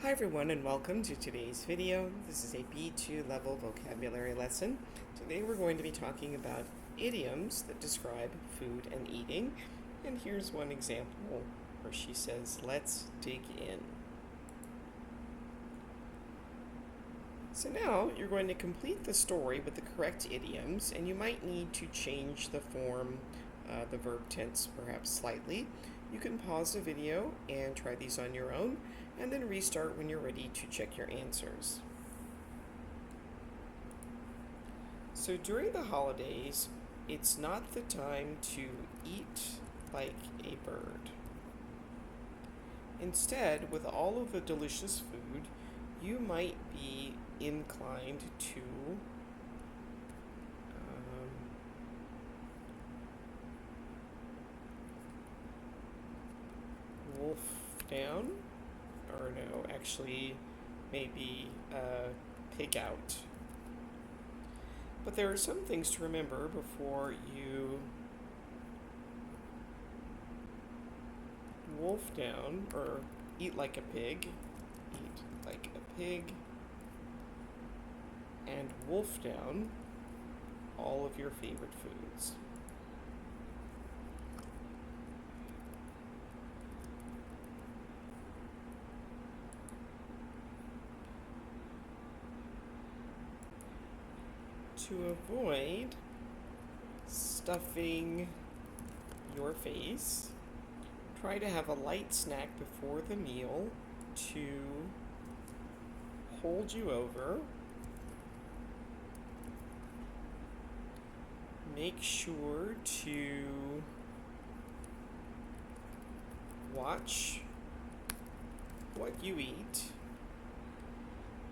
Hi everyone and welcome to today's video. This is a B2 level vocabulary lesson. Today we're going to be talking about idioms that describe food and eating. And here's one example where she says, "Let's dig in." So now you're going to complete the story with the correct idioms, and you might need to change the form, the verb tense perhaps slightly. You can pause the video and try these on your own, and then restart when you're ready to check your answers. So during the holidays, it's not the time to eat like a bird. Instead, with all of the delicious food, you might be inclined to wolf down, or no, actually maybe pig out. But there are some things to remember before you wolf down or eat like a pig. Eat like a pig and wolf down all of your favorite foods. To avoid stuffing your face, try to have a light snack before the meal to hold you over. Make sure to watch what you eat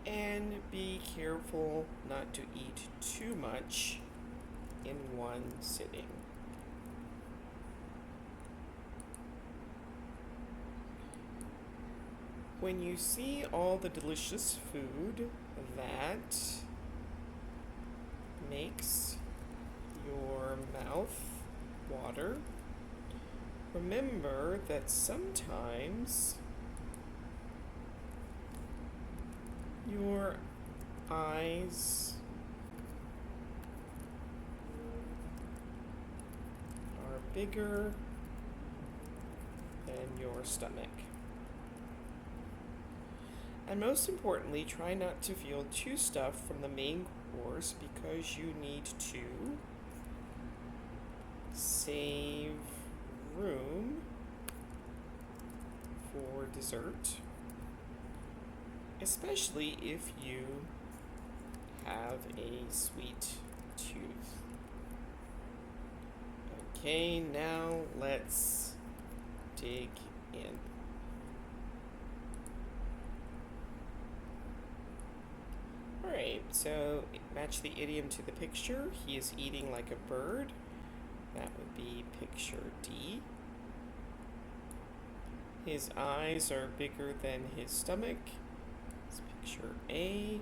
and be careful not to eat too much in one sitting. When you see all the delicious food that makes your mouth water, remember that sometimes your eyes are bigger than your stomach. And most importantly, try not to feel too stuffed from the main course because you need to save room for dessert, especially if you have a sweet tooth. Okay, now let's dig in. Alright, so match the idiom to the picture. He is eating like a bird. That would be picture D. His eyes are bigger than his stomach. It's picture A.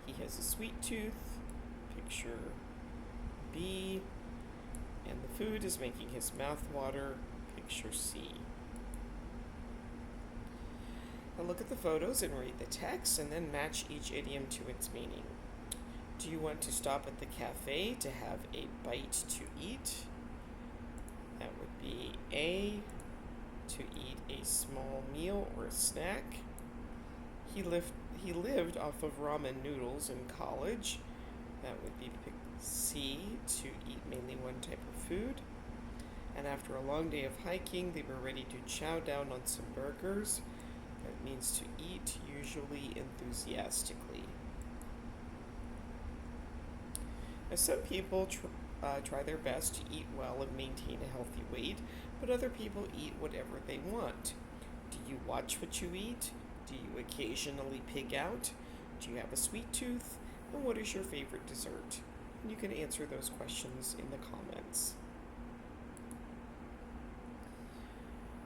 He has a sweet tooth. Picture B. And the food is making his mouth water. Picture C. Now look at the photos and read the text and then match each idiom to its meaning. Do you want to stop at the cafe to have a bite to eat? That would be A. To eat a small meal or a snack. He lived off of ramen noodles in college. That would be C. To eat mainly one type of food. And after a long day of hiking, they were ready to chow down on some burgers. That means to eat, usually enthusiastically. Now, some people try their best to eat well and maintain a healthy weight, but other people eat whatever they want. Do you watch what you eat? Do you occasionally pig out? Do you have a sweet tooth? And what is your favorite dessert? And you can answer those questions in the comments.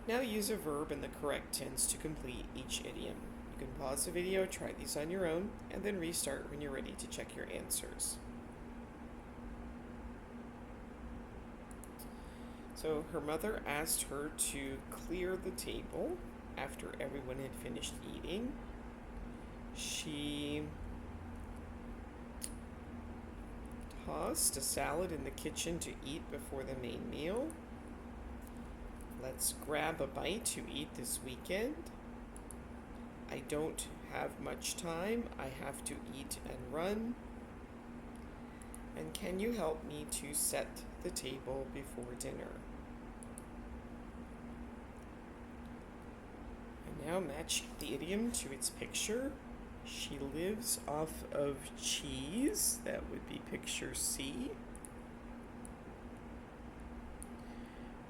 Now use a verb in the correct tense to complete each idiom. You can pause the video, try these on your own, and then restart when you're ready to check your answers. So her mother asked her to clear the table after everyone had finished eating. She tossed a salad in the kitchen to eat before the main meal. Let's grab a bite to eat this weekend. I don't have much time. I have to eat and run. And can you help me to set the table before dinner? And now match the idiom to its picture. She lives off of cheese. That would be picture C.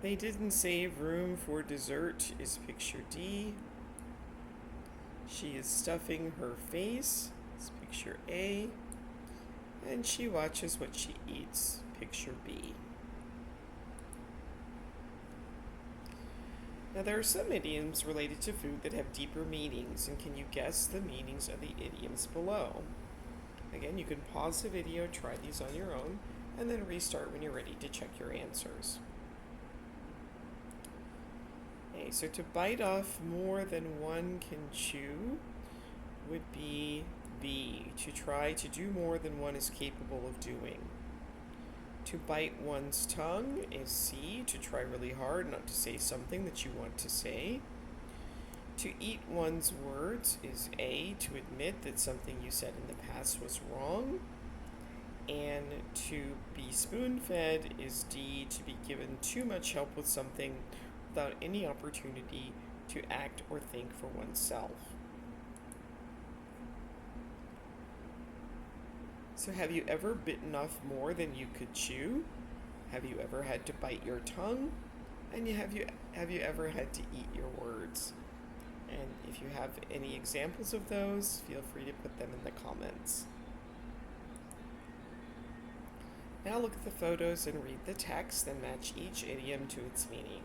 They didn't save room for dessert is picture D. She is stuffing her face is picture A. And she watches what she eats, picture B. Now there are some idioms related to food that have deeper meanings, and can you guess the meanings of the idioms below? Again, you can pause the video, try these on your own, and then restart when you're ready to check your answers. Okay, so to bite off more than one can chew would be B. To try to do more than one is capable of doing. To bite one's tongue is C. To try really hard not to say something that you want to say. To eat one's words is A. To admit that something you said in the past was wrong. And to be spoon-fed is D. To be given too much help with something without any opportunity to act or think for oneself. So have you ever bitten off more than you could chew? Have you ever had to bite your tongue? And have you ever had to eat your words? And if you have any examples of those, feel free to put them in the comments. Now look at the photos and read the text, then match each idiom to its meaning.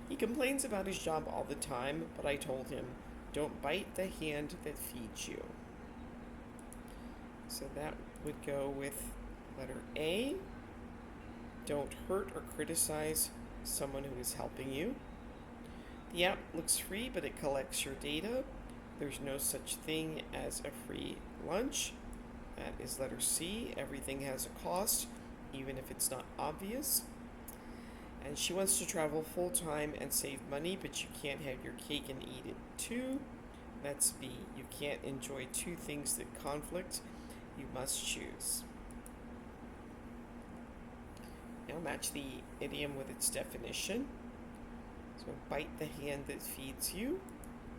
He complains about his job all the time, but I told him, don't bite the hand that feeds you. So that would go with letter A. Don't hurt or criticize someone who is helping you. The app looks free, but it collects your data. There's no such thing as a free lunch. That is letter C. Everything has a cost, even if it's not obvious. And she wants to travel full-time and save money, but you can't have your cake and eat it too. That's B. You can't enjoy two things that conflict. You must choose. Now match the idiom with its definition. So bite the hand that feeds you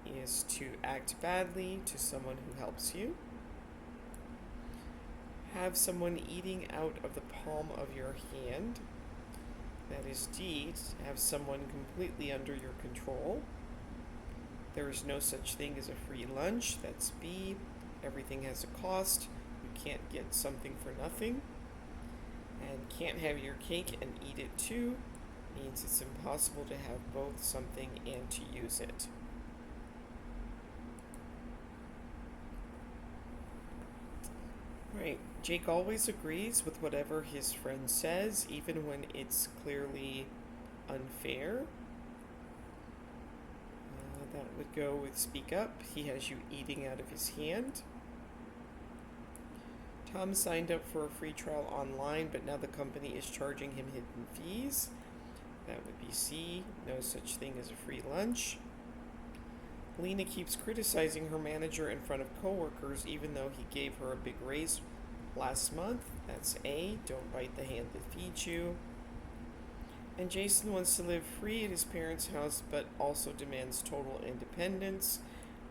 is to act badly to someone who helps you. Have someone eating out of the palm of your hand. That is D. To have someone completely under your control. There is no such thing as a free lunch. That's B. Everything has a cost. You can't get something for nothing. And can't have your cake and eat it too means it's impossible to have both something and to use it. Right. Jake always agrees with whatever his friend says, even when it's clearly unfair. That would go with speak up. He has you eating out of his hand. Tom signed up for a free trial online, but now the company is charging him hidden fees. That would be C. No such thing as a free lunch. Lena keeps criticizing her manager in front of coworkers, even though he gave her a big raise last month. That's A. Don't bite the hand that feeds you. And Jason wants to live free at his parents' house, but also demands total independence.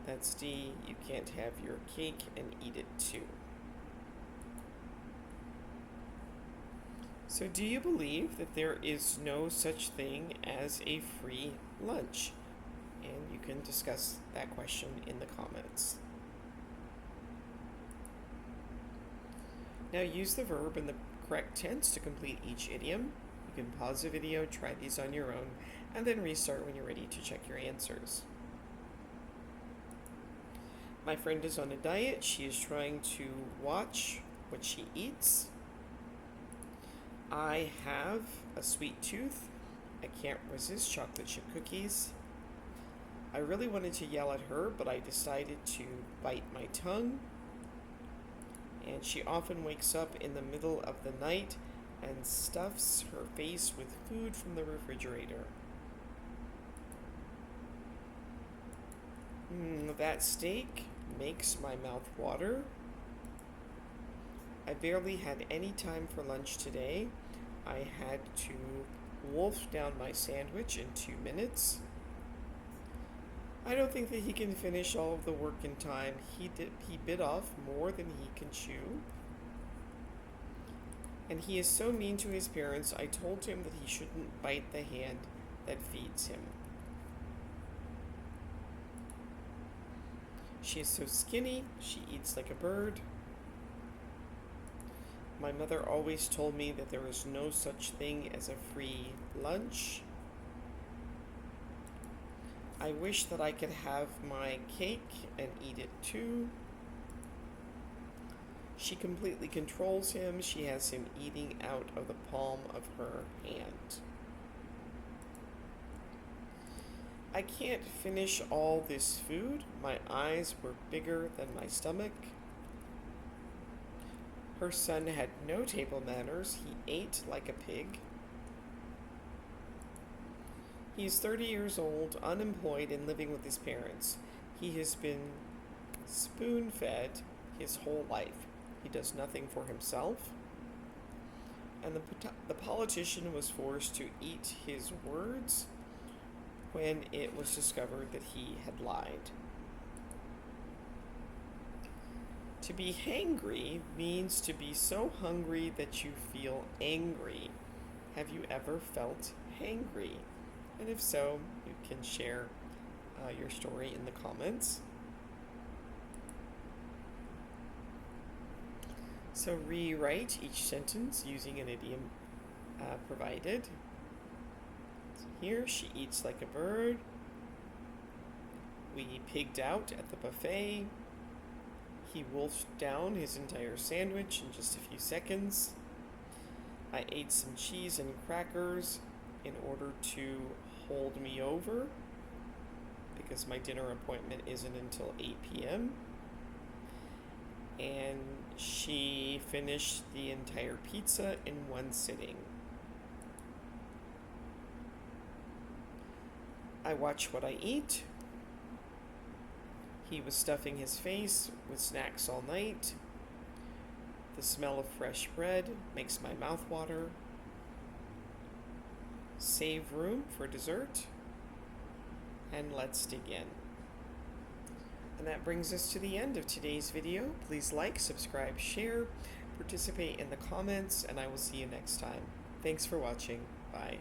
That's D. You can't have your cake and eat it too. So do you believe that there is no such thing as a free lunch? And you can discuss that question in the comments. Now use the verb in the correct tense to complete each idiom. You can pause the video, try these on your own, and then restart when you're ready to check your answers. My friend is on a diet. She is trying to watch what she eats. I have a sweet tooth. I can't resist chocolate chip cookies. I really wanted to yell at her, but I decided to bite my tongue. And she often wakes up in the middle of the night and stuffs her face with food from the refrigerator. That steak makes my mouth water. I barely had any time for lunch today. I had to wolf down my sandwich in 2 minutes. I don't think that he can finish all of the work in time. He bit off more than he can chew. And he is so mean to his parents, I told him that he shouldn't bite the hand that feeds him. She is so skinny, she eats like a bird. My mother always told me that there is no such thing as a free lunch. I wish that I could have my cake and eat it too. She completely controls him. She has him eating out of the palm of her hand. I can't finish all this food. My eyes were bigger than my stomach. Her son had no table manners. He ate like a pig. He is 30 years old, unemployed, and living with his parents. He has been spoon-fed his whole life. He does nothing for himself. And the politician was forced to eat his words when it was discovered that he had lied. To be hangry means to be so hungry that you feel angry. Have you ever felt hangry? And if so, you can share your story in the comments. So rewrite each sentence using an idiom provided. So here, she eats like a bird. We pigged out at the buffet. He wolfed down his entire sandwich in just a few seconds. I ate some cheese and crackers in order to hold me over because my dinner appointment isn't until 8 p.m. And she finished the entire pizza in one sitting. I watch what I eat. He was stuffing his face with snacks all night. The smell of fresh bread makes my mouth water. Save room for dessert. And let's dig in. And that brings us to the end of today's video. Please like, subscribe, share, participate in the comments, and I will see you next time. Thanks for watching. Bye.